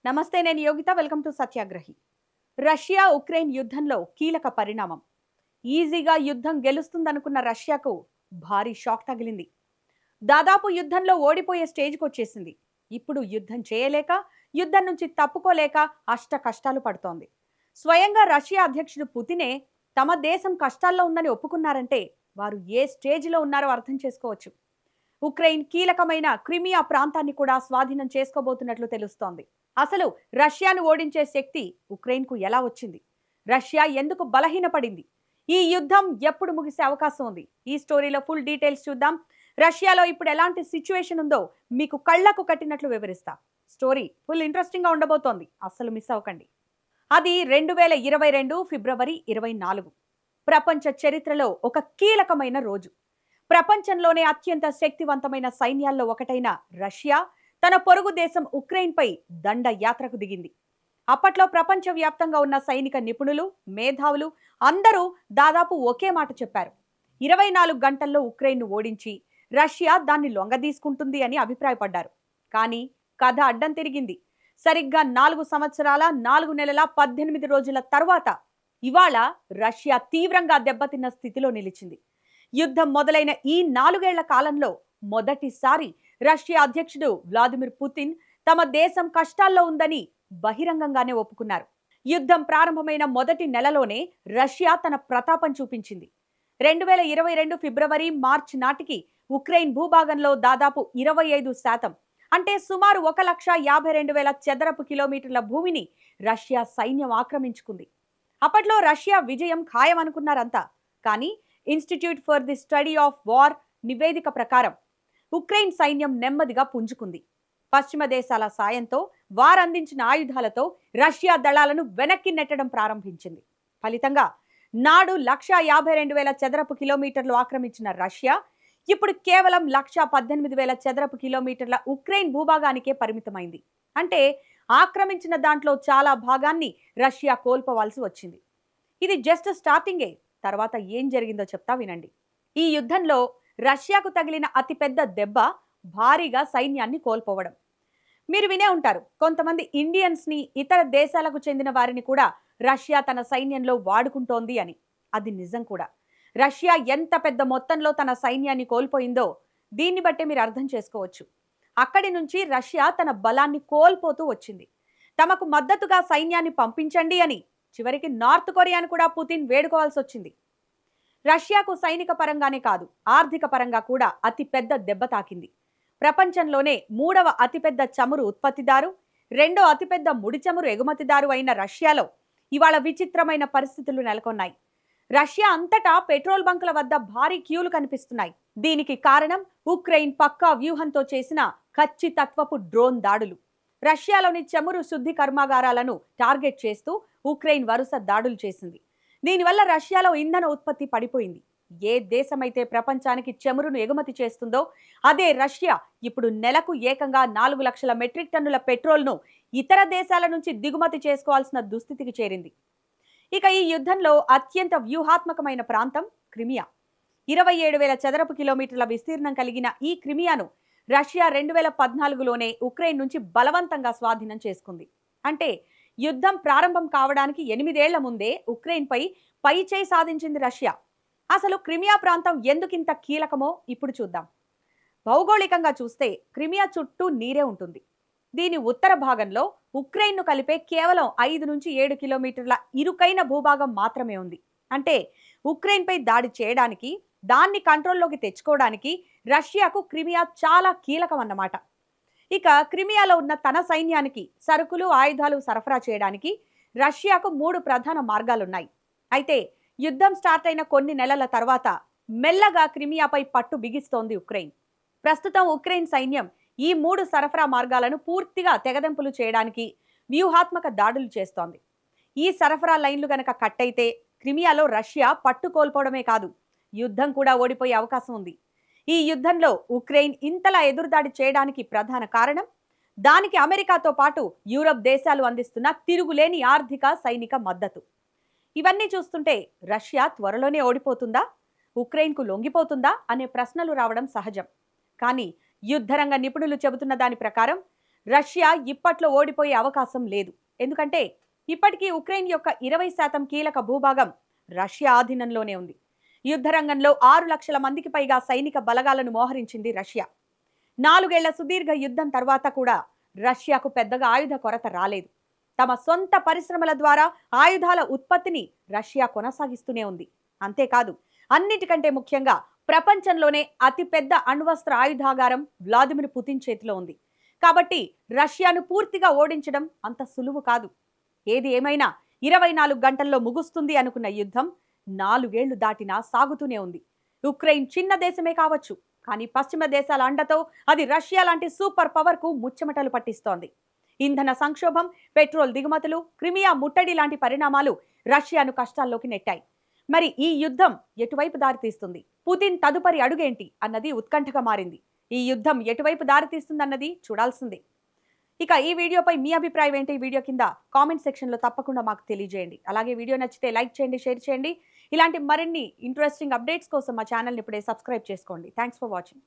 నమస్తే, నేను Yogita. Welcome to Satyagrahi. Russia Ukraine యుద్ధంలో కీలక పరిణామం. ఈజీగా యుద్ధం గెలుస్తుందనుకున్న రష్యాకు భారీ షాక్ తగిలింది. దాదాపు యుద్ధంలో ఓడిపోయే స్టేజ్కి వచ్చేసింది. ఇప్పుడు యుద్ధం చేయలేక, యుద్ధం నుంచి తప్పుకోలేక అష్ట కష్టాలు పడుతోంది. స్వయంగా రష్యా అధ్యక్షుడు పుతినే తమ దేశం కష్టాల్లో ఉందని ఒప్పుకున్నారంటే వారు ఏ స్టేజ్లో ఉన్నారో అర్థం చేసుకోవచ్చు. ఉక్రెయిన్ కీలకమైన క్రిమియా ప్రాంతాన్ని కూడా స్వాధీనం చేసుకోబోతున్నట్లు తెలుస్తోంది. అసలు రష్యాను ఓడించే శక్తి ఉక్రెయిన్కు ఎలా వచ్చింది? రష్యా ఎందుకు బలహీనపడింది? ఈ యుద్ధం ఎప్పుడు ముగిసే అవకాశం ఉంది? ఈ స్టోరీలో ఫుల్ డీటెయిల్స్ చూద్దాం. రష్యాలో ఇప్పుడు ఎలాంటి సిచ్యువేషన్ ఉందో మీకు కళ్లకు కట్టినట్లు వివరిస్తా. స్టోరీ ఫుల్ ఇంట్రెస్టింగ్ గా ఉండబోతోంది, అస్సలు మిస్ అవ్వకండి. అది 2022 ఫిబ్రవరి 24. ప్రపంచ చరిత్రలో ఒక కీలకమైన రోజు. ప్రపంచంలోనే అత్యంత శక్తివంతమైన సైన్యాల్లో ఒకటైన రష్యా తన పొరుగు దేశం ఉక్రెయిన్పై దండ యాత్రకు దిగింది. అప్పట్లో ప్రపంచవ్యాప్తంగా ఉన్న సైనిక నిపుణులు, మేధావులు అందరూ దాదాపు ఒకే మాట చెప్పారు: 24 గంటల్లో ఉక్రెయిన్ను ఓడించి రష్యా దాన్ని లొంగదీసుకుంటుంది అని అభిప్రాయపడ్డారు. కానీ కథ అడ్డం తిరిగింది. సరిగ్గా 4 సంవత్సరాల 4 నెలల 18 రోజుల తర్వాత ఇవాళ రష్యా తీవ్రంగా దెబ్బతిన్న స్థితిలో నిలిచింది. యుద్ధం మొదలైన ఈ 4 ఏళ్ల కాలంలో మొదటిసారి రష్యా అధ్యక్షుడు వ్లాదిమిర్ పుతిన్ తమ దేశం కష్టాల్లో ఉందని బహిరంగంగానే ఒప్పుకున్నారు. యుద్ధం ప్రారంభమైన మొదటి నెలలోనే రష్యా తన ప్రతాపం చూపించింది. 2022 ఫిబ్రవరి మార్చి నాటికి ఉక్రెయిన్ భూభాగంలో దాదాపు 25%, అంటే సుమారు 1,52,000 చదరపు కిలోమీటర్ల భూమిని రష్యా సైన్యం ఆక్రమించుకుంది. అప్పట్లో రష్యా విజయం ఖాయమనుకున్నారంతా. కానీ institute for the study of war నివేదిక ప్రకారం ఉక్రెయిన్ సైన్యం నెమ్మదిగా పుంజుకుంది. పశ్చిమ దేశాల సాయంతో, వారందించిన ఆయుధాలతో రష్యా దళాలను వెనక్కి నెట్టడం ప్రారంభించింది. ఫలితంగా నాడు 1,52,000 చదరపు కిలోమీటర్లు ఆక్రమించిన రష్యా ఇప్పుడు కేవలం 1,18,000 చదరపు కిలోమీటర్ల ఉక్రెయిన్ భూభాగానికే పరిమితమైంది. అంటే ఆక్రమించిన దాంట్లో చాలా భాగాన్ని రష్యా కోల్పోవాల్సి వచ్చింది. ఇది జస్ట్ స్టార్టింగే. తర్వాత ఏం జరిగిందో చెప్తా వినండి. ఈ యుద్ధంలో రష్యాకు తగిలిన అతిపెద్ద దెబ్బ భారీగా సైన్యాన్ని కోల్పోవడం. మీరు వినే ఉంటారు, కొంతమంది ఇండియన్స్ ని, ఇతర దేశాలకు చెందిన వారిని కూడా రష్యా తన సైన్యంలో వాడుకుంటోంది అని. అది నిజం కూడా. రష్యా ఎంత పెద్ద మొత్తంలో తన సైన్యాన్ని కోల్పోయిందో దీన్ని బట్టే మీరు అర్థం చేసుకోవచ్చు. అక్కడి నుంచి రష్యా తన బలాన్ని కోల్పోతూ వచ్చింది. తమకు మద్దతుగా సైన్యాన్ని పంపించండి అని చివరికి నార్త్ కొరియాను కూడా పుతిన్ వేడుకోవాల్సి వచ్చింది. రష్యాకు సైనిక పరంగానే కాదు, ఆర్థిక పరంగా కూడా అతి పెద్ద దెబ్బ తాకింది. ప్రపంచంలోనే 3వ అతిపెద్ద చమురు ఉత్పత్తిదారు, 2వ అతిపెద్ద ముడి చమురు ఎగుమతిదారు అయిన రష్యాలో ఇవాళ విచిత్రమైన పరిస్థితులు నెలకొన్నాయి. రష్యా అంతటా పెట్రోల్ బంకుల వద్ద భారీ క్యూలు కనిపిస్తున్నాయి. దీనికి కారణం ఉక్రెయిన్ పక్కా వ్యూహంతో చేసిన ఖచ్చితత్వపు డ్రోన్ దాడులు. రష్యాలోని చమురు శుద్ధి కర్మాగారాలను టార్గెట్ చేస్తూ ఉక్రెయిన్ వరుస దాడులు చేసింది. దీనివల్ల రష్యాలో ఇంధన ఉత్పత్తి పడిపోయింది. ఏ దేశమైతే ప్రపంచానికి చమురును ఎగుమతి చేస్తుందో అదే రష్యా ఇప్పుడు నెలకు ఏకంగా 4 లక్షల మెట్రిక్ టన్నుల పెట్రోల్ను ఇతర దేశాల నుంచి దిగుమతి చేసుకోవాల్సిన దుస్థితికి చేరింది. ఇక ఈ యుద్ధంలో అత్యంత వ్యూహాత్మకమైన ప్రాంతం క్రిమియా. 27,000 చదరపు కిలోమీటర్ల విస్తీర్ణం కలిగిన ఈ క్రిమియాను రష్యా 2014లోనే ఉక్రెయిన్ నుంచి బలవంతంగా స్వాధీనం చేసుకుంది. అంటే యుద్ధం ప్రారంభం కావడానికి 8 ఏళ్ల ముందే ఉక్రెయిన్పై పైచేయి సాధించింది రష్యా. అసలు క్రిమియా ప్రాంతం ఎందుకింత కీలకమో ఇప్పుడు చూద్దాం. భౌగోళికంగా చూస్తే క్రిమియా చుట్టూ నీరే ఉంటుంది. దీని ఉత్తర భాగంలో ఉక్రెయిన్ను కలిపే కేవలం 5 నుంచి 7 కిలోమీటర్ల ఇరుకైన భూభాగం మాత్రమే ఉంది. అంటే ఉక్రెయిన్పై దాడి చేయడానికి, దాన్ని కంట్రోల్లోకి తెచ్చుకోవడానికి రష్యాకు క్రిమియా చాలా కీలకం అన్నమాట. ఇక క్రిమియాలో ఉన్న తన సైన్యానికి సరుకులు, ఆయుధాలు సరఫరా చేయడానికి రష్యాకు 3 ప్రధాన మార్గాలున్నాయి. అయితే యుద్ధం స్టార్ట్ అయిన కొన్ని నెలల తర్వాత మెల్లగా క్రిమియాపై పట్టు బిగిస్తోంది ఉక్రెయిన్. ప్రస్తుతం ఉక్రెయిన్ సైన్యం ఈ 3 సరఫరా మార్గాలను పూర్తిగా తెగదెంపులు చేయడానికి వ్యూహాత్మక దాడులు చేస్తోంది. ఈ సరఫరా లైన్లు గనక కట్ అయితే క్రిమియాలో రష్యా పట్టు కోల్పోవడమే కాదు, యుద్ధం కూడా ఓడిపోయే అవకాశం ఉంది. ఈ యుద్ధంలో ఉక్రెయిన్ ఇంతలా ఎదురుదాడి చేయడానికి ప్రధాన కారణం దానికి అమెరికాతో పాటు యూరప్ దేశాలు అందిస్తున్న తిరుగులేని ఆర్థిక, సైనిక మద్దతు. ఇవన్నీ చూస్తుంటే రష్యా త్వరలోనే ఓడిపోతుందా, ఉక్రెయిన్కు లొంగిపోతుందా అనే ప్రశ్నలు రావడం సహజం. కానీ యుద్ధరంగ నిపుణులు చెబుతున్న దాని ప్రకారం రష్యా ఇప్పట్లో ఓడిపోయే అవకాశం లేదు. ఎందుకంటే ఇప్పటికీ ఉక్రెయిన్ యొక్క 20% కీలక భూభాగం రష్యా ఆధీనంలోనే ఉంది. యుద్ధ రంగంలో 6 లక్షల మందికి పైగా సైనిక బలగాలను మోహరించింది రష్యా. 4 ఏళ్ల సుదీర్ఘ యుద్ధం తర్వాత కూడా రష్యాకు పెద్దగా ఆయుధ కొరత రాలేదు. తమ సొంత పరిశ్రమల ద్వారా ఆయుధాల ఉత్పత్తిని రష్యా కొనసాగిస్తూనే ఉంది. అంతేకాదు, అన్నిటికంటే ముఖ్యంగా ప్రపంచంలోనే అతిపెద్ద అణ్వస్త్ర ఆయుధాగారం వ్లాదిమిర్ పుతిన్ చేతిలో ఉంది. కాబట్టి రష్యాను పూర్తిగా ఓడించడం అంత సులువు కాదు. ఏది ఏమైనా 24 గంటల్లో ముగుస్తుంది అనుకున్న యుద్ధం 4 ఏళ్లు దాటినా సాగుతూనే ఉంది. ఉక్రెయిన్ చిన్న దేశమే కావచ్చు, కానీ పశ్చిమ దేశాల అండతో అది రష్యా లాంటి సూపర్ పవర్ కు ముచ్చమటలు పట్టిస్తోంది. ఇంధన సంక్షోభం, పెట్రోల్ దిగుమతులు, క్రిమియా ముట్టడి లాంటి పరిణామాలు రష్యాను కష్టాల్లోకి నెట్టాయి. మరి ఈ యుద్ధం ఎటువైపు దారితీస్తుంది? పుతిన్ తదుపరి అడుగేంటి అన్నది ఉత్కంఠగా మారింది. ఈ యుద్ధం ఎటువైపు దారితీస్తుందన్నది చూడాల్సిందే. ఇక ఈ వీడియోపై మీ అభిప్రాయం ఏంటి? ఈ వీడియో కింద కామెంట్ సెక్షన్లో తప్పకుండా మాకు తెలియజేయండి. అలాగే వీడియో నచ్చితే లైక్ చేయండి, షేర్ చేయండి. ఇలాంటి మరిన్ని ఇంట్రెస్టింగ్ అప్డేట్స్ కోసం మా ఛానల్ని ఇప్పుడే సబ్స్క్రైబ్ చేసుకోండి. Thanks for watching.